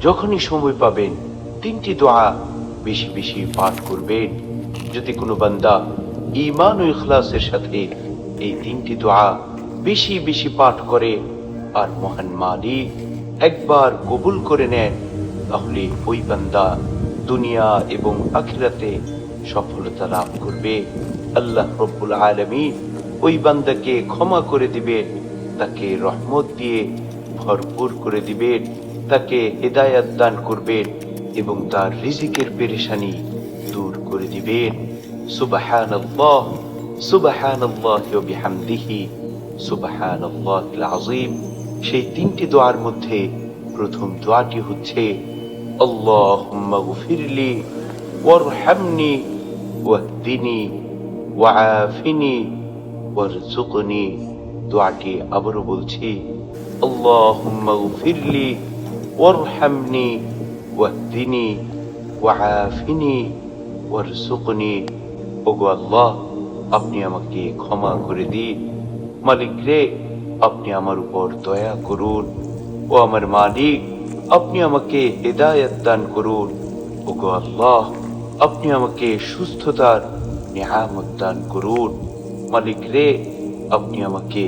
যখনই সময় পাবেন তিনটি দোয়া বেশি বেশি পাঠ করবেন। যদি কোনো বান্দা ঈমান ও ইখলাসের সাথে এই তিনটি দোয়া বেশি বেশি পাঠ করে আর মহান মালিক একবার কবুল করে নেন, তাহলে ওই বান্দা দুনিয়া এবং আখিরাতে সফলতা লাভ করবে। আল্লাহ রব্বুল আলামিন ওই বান্দাকে ক্ষমা করে দিবেন, তাকে রহমত দিয়ে ভরপুর করে দিবেন, তাকে হিদায়াত দান করবেন এবং তার রিজিকের পেরেশানি দূর করে দিবেন। সুবহানাল্লাহ, সুবহানাল্লাহি ওয়া বিহামদিহি, সুবহানাল্লাহিল আযীম। সেই তিনটি দোয়ার মধ্যে প্রথম দোয়াটি হচ্ছে আল্লাহুম্মা গফিরলি ওয়ারহামনি ওয়াহদিনি ওয়াআফিনি ওয়ারযুকনি। দোয়াটি আবারও বলছি, আল্লাহুম্মা গফিরলি ওয়ারহামনি ওয়াহদিনি ওয়াআফিনি ওয়ারযুকনি। ওগো আল্লাহ, আপনি আমাকে ক্ষমা করে দিন। মালিক রে, আপনি আমার উপর দয়া করুন। ও আমার মালিক, আপনি আমাকে হিদায়াত দান করুন। ওগো আল্লাহ, আপনি আমাকে সুস্থতার নিয়ামত দান করুন। মালিক রে, আপনি আমাকে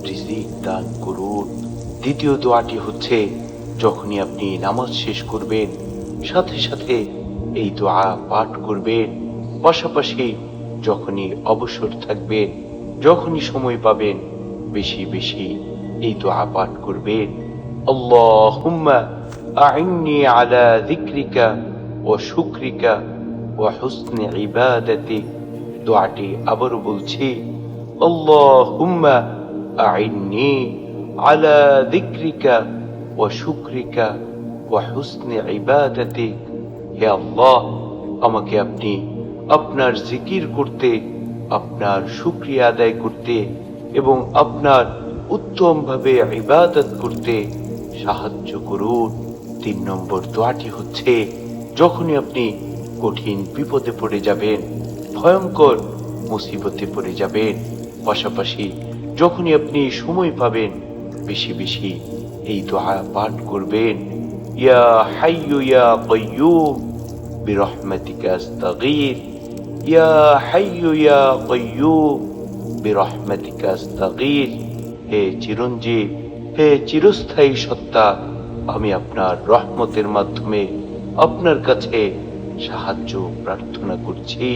রিজিক দান করুন। দ্বিতীয় দোয়াটি হচ্ছে, যখনই আপনি নামাজ শেষ করবেন সাথে সাথে এই দোয়া পাঠ করবেন। পাশাপাশি যখনই অবসর থাকবেন, যখনই সময় পাবেন, বেশি বেশি এই দোয়া পাঠ করবেন। আল্লাহুম্মা আইন্নি আলা যিকরিকা ওয়া শুকরিকা ওয়া হুসনি ইবাদাতিক। দোয়াটি আবারও বলছি, আল্লাহুম্মা আইন্নি আলা যিকরিকা ওয়া শুকরিকা ওয়া হুসনি ইবাদাতিক। হে আল্লাহ, আমাকে আপনি আপনার জিকির করতে, আপনার শুকরিয়া আদায় করতে এবং আপনার উত্তমভাবে ইবাদত করতে সাহায্য করুন। 3 নম্বর দোয়াটি হচ্ছে, যখনই আপনি কঠিন বিপদে পড়ে যাবেন, ভয়ঙ্কর মুসিবতে পড়ে যাবেন, পাশাপাশি যখনই আপনি সময় পাবেন, বেশি বেশি এই দোয়া পাঠ করবেন। ইয়া হাইয়ু ইয়া কাইয়্যুম বিরহমাতিকা আস্তাগীথ, ইয়া হাইয়ু ইয়া কাইয়্যুম বিরহমাতিকা আস্তাগীথ। হে চিরঞ্জীব, হে চিরস্থায়ী সত্তা, আমি আপনার রহমতের মাধ্যমে আপনার কাছে সাহায্য প্রার্থনা করছি।